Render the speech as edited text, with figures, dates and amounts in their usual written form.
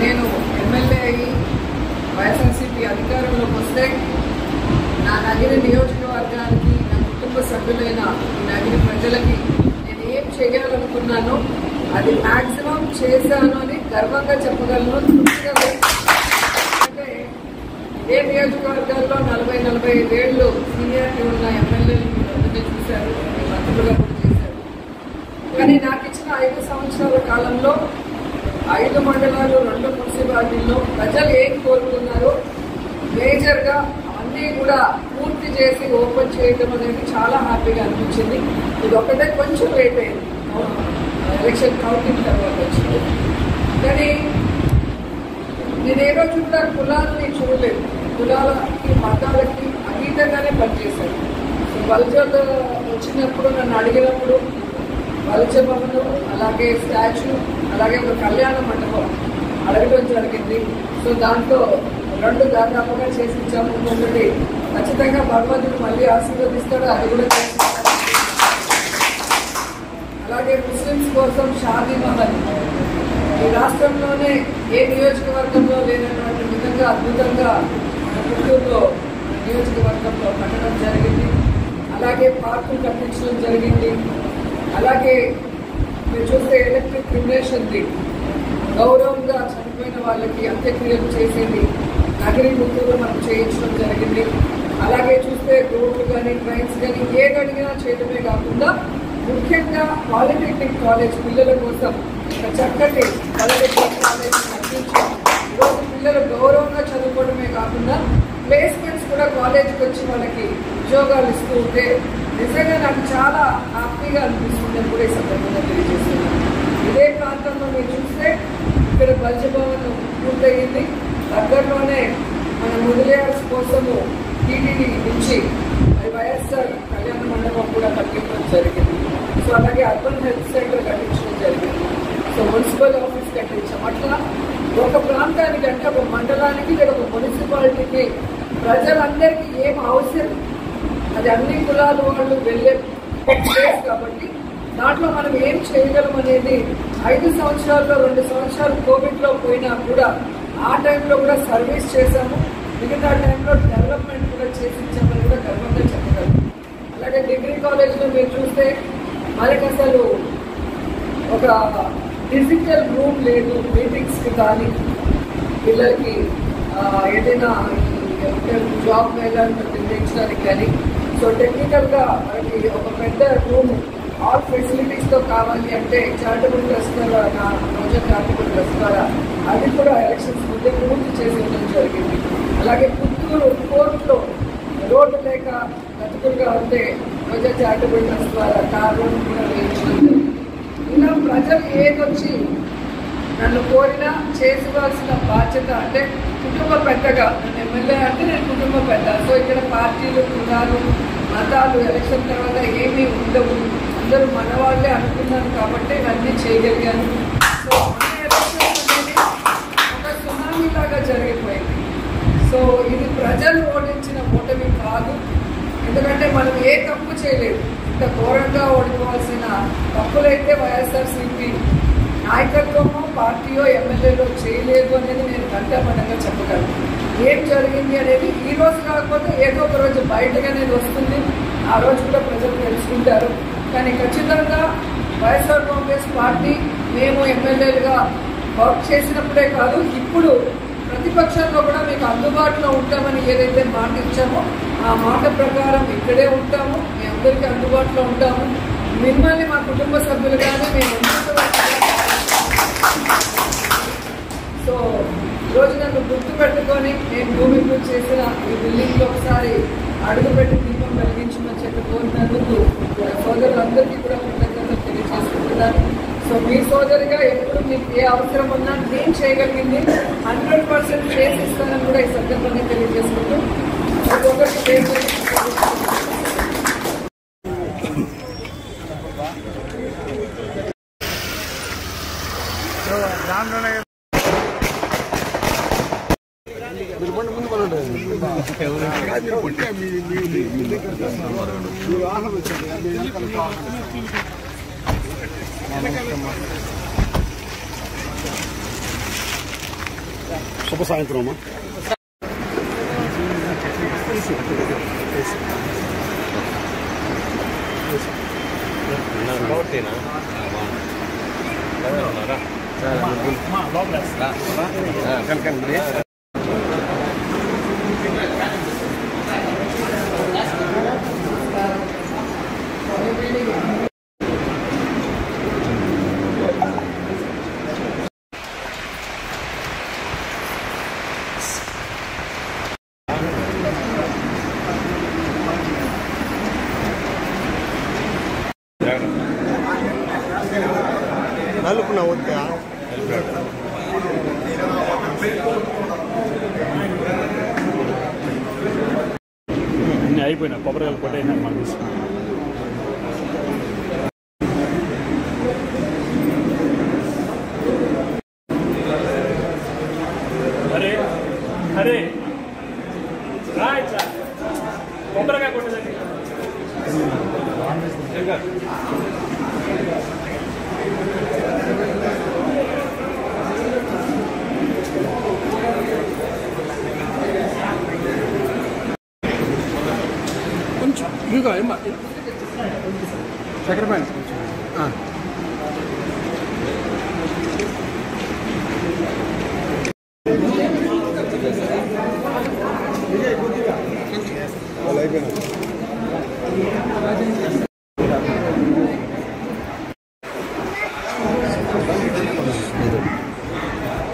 నేను ఎమ్మెల్యే అయ్యి వైఎస్ఆర్సీపీ అధికారంలోకి వస్తే నా నగిరి నియోజకవర్గానికి నా కుటుంబ సభ్యులైన నగిరి ప్రజలకి నేను ఏం చేయాలనుకున్నానో అది మ్యాక్సిమం చేశాను అని గర్వంగా చెప్పగలను. అంటే ఏ నియోజకవర్గాల్లో 40-45 ఏళ్ళు సీనియారిటీ ఉన్న ఎమ్మెల్యేలు మీరు అందరినీ చూశారు, మంత్రులుగా కూడా చేశారు. కానీ నాకు ఇచ్చిన 5 సంవత్సరాల కాలంలో 5 మండలాలు 2 మున్సిపాలిటీల్లో ప్రజలు ఏం కోరుకున్నారో మేజర్గా అన్నీ కూడా పూర్తి చేసి ఓపెన్ చేయడం అనేది చాలా హ్యాపీగా అనిపించింది. ఇది ఒకటే కొంచెం లేట్ అయింది, ఎలక్షన్ కౌంటింగ్ తర్వాత వచ్చింది. కానీ నేను ఏ రోజు కూడా కులాలని చూడలేదు, కులాలకి మతాలకి అతీతంగానే పనిచేశాను. వలసలు వచ్చినప్పుడు నన్ను అడిగినప్పుడు వలస భవనం, అలాగే స్టాచ్యూ, అలాగే ఒక కళ్యాణ మండపం అడగడం జరిగింది. సో దాంట్లో 2 దాదాపుగా చేసి ఇచ్చాము. ఒకటి ఖచ్చితంగా భగవంతుడు మళ్ళీ ఆశీర్వదిస్తాడు, అది కూడా చేసి. అలాగే ముస్లిమ్స్ కోసం షాదీ మహల్ ఈ రాష్ట్రంలోనే ఏ నియోజకవర్గంలో లేనటువంటి విధంగా అద్భుతంగా పుత్తూరులో నియోజకవర్గంలో కట్టడం జరిగింది. అలాగే పార్కులు కట్టించడం జరిగింది. అలాగే మీరు చూస్తే ఎలక్ట్రిక్ క్రిమినేషన్ది గౌరవంగా చనిపోయిన వాళ్ళకి అంత్యక్రియలు చేసేది నగరి పుత్తూరులో మనం చేయించడం జరిగింది. అలాగే చూస్తే రోడ్లు కానీ ట్రైన్స్ కానీ ఏది అడిగినా చేయడమే కాకుండా ముఖ్యంగా పాలిటెక్నిక్ కాలేజ్ పిల్లల కోసం ఒక చక్కటి పాలిటెక్నిక్ కాలేజ్ కట్టించి ఈరోజు పిల్లలు గౌరవంగా చదువుకోవడమే కాకుండా ప్లేస్మెంట్స్ కూడా కాలేజీకి వచ్చి వాళ్ళకి ఉద్యోగాలు ఇస్తూ ఉంటే నిజంగా నాకు చాలా హ్యాపీగా అనిపిస్తుంది అని కూడా ఈ సందర్భంగా తెలియజేస్తున్నాను. ఇదే ప్రాంతంలో మీరు చూస్తే ఇక్కడ బల్జ భవన్ పూర్తయింది. దగ్గరలోనే మన ముదిలేయర్స్ కోసము టీటీడీ నుంచి వైఎస్ఆర్ కళ్యాణ మండపం కూడా కట్టించడం జరిగింది. సో అలాగే అర్బన్ హెల్త్ సెంటర్ కట్టించడం జరిగింది. సో మున్సిపల్ ఆఫీస్ కట్టించాం. అట్లా ఒక ప్రాంతానికి అంటే ఒక మండలానికి లేదా ఒక మున్సిపాలిటీకి ప్రజలందరికీ ఏం అవసరం అది అన్ని కులాలు వాళ్ళు వెళ్ళే ప్లేస్ కాబట్టి దాంట్లో మనం ఏం చేయగలం అనేది 5 సంవత్సరాల్లో 2 సంవత్సరాలు కోవిడ్లో పోయినా కూడా ఆ టైంలో కూడా సర్వీస్ చేశాము. మిగతా టైంలో డెవలప్మెంట్ కూడా చేసి ఇచ్చామని కూడా గర్వంగా చెప్పగలం. అలాగే డిగ్రీ కాలేజ్లో మీరు చూస్తే మనకి అసలు ఒక డిజిటల్ రూమ్ లేదు మీటింగ్స్కి కానీ పిల్లలకి ఏదైనా జాబ్ మేళాలను నిర్ణయించడానికి కానీ. సో టెక్నికల్గా మనకి ఒక పెద్ద రూమ్ ఆల్ ఫెసిలిటీస్తో కావాలి అంటే చారిటబుల్ ట్రస్ట్ ద్వారా రోజా చారిటబుల్ ట్రస్ట్ ద్వారా అది కూడా ఎలక్షన్స్ ముందే పూర్తి చేసి ఉండడం జరిగింది. అలాగే పుత్తూరు కోర్టులో రోడ్డు లేక గతుకులుగా ఉంటే రోజా చారిటబుల్ ట్రస్ట్ ద్వారా కార్ రోడ్డు కూడా వేయించడం జరిగింది. ఇలా ప్రజలు ఏదొచ్చి నన్ను కోరినా చేసుకోవాల్సిన బాధ్యత అంటే కుటుంబ పెద్దగా నన్ను ఎమ్మెల్యే అంటే నేను కుటుంబ పెద్ద. సో ఇక్కడ పార్టీలు కులాలు మతాలు ఎలక్షన్ తర్వాత ఏమీ ఉండవు, అందరూ మన వాళ్ళే అనుకున్నాను కాబట్టి ఇవన్నీ చేయగలిగాను. సో అన్ని ఎలక్షన్స్ అనేది ఒక సునామీ లాగా జరిగిపోయింది. సో ఇది ప్రజలు ఓడించిన ఓటమి కాదు, ఎందుకంటే మనం ఏ తప్పు చేయలేదు. ఇంత ఘోరంగా ఓడిపోవాల్సిన తప్పులైతే వైఎస్ఆర్సీపీ నాయకత్వమో పార్టీయో ఎమ్మెల్యేలో చేయలేదు అనేది నేను గంటపడంగా చెప్పగలను. ఏం జరిగింది అనేది ఈ రోజు కాకపోతే ఏదో ఒక రోజు బయటగా అనేది వస్తుంది, ఆ రోజు కూడా ప్రజలు తెలుసుకుంటారు. కానీ ఖచ్చితంగా వైఎస్ఆర్ కాంగ్రెస్ పార్టీ మేము ఎమ్మెల్యేలుగా వర్క్ చేసినప్పుడే కాదు, ఇప్పుడు ప్రతిపక్షంలో కూడా మీకు అందుబాటులో ఉంటామని ఏదైతే మాట ఇచ్చామో ఆ మాట ప్రకారం ఇక్కడే ఉంటాము, మీ అందరికీ అందుబాటులో ఉంటాము. మిమ్మల్ని మా కుటుంబ సభ్యులుగానే మేము సో ఈరోజు నన్ను గుర్తు పెట్టుకొని నేను భూమి పూజ చేసిన ఈ బిల్డింగ్లో ఒకసారి అడుగుపెట్టి దీపం వెలిగించమని చెప్పి కోరినందుకు సోదరులందరికీ కూడా కృతజ్ఞతలు తెలియజేసుకుంటున్నాను. సో మీ సోదరిగా ఎప్పుడు మీకు ఏ అవసరం ఉన్నా నేను చేయగలిగింది 100% చేసి ఇస్తానని కూడా ఈ సందర్భంగా తెలియజేసుకుంటూ ఒక్కొక్కటి శుభ సాయంత్రం అమ్మా. నలుపున వద్దా అన్నీ అయిపోయినా కొబ్బరికాయలు కొట్టయినా మాకు అరే అరే రైట్ సార్ కొబ్బరికాయ కొట్టేదండి కొంచెం ఇదిగో ఏమ్మా చక్కెర పైన అయిపోయినా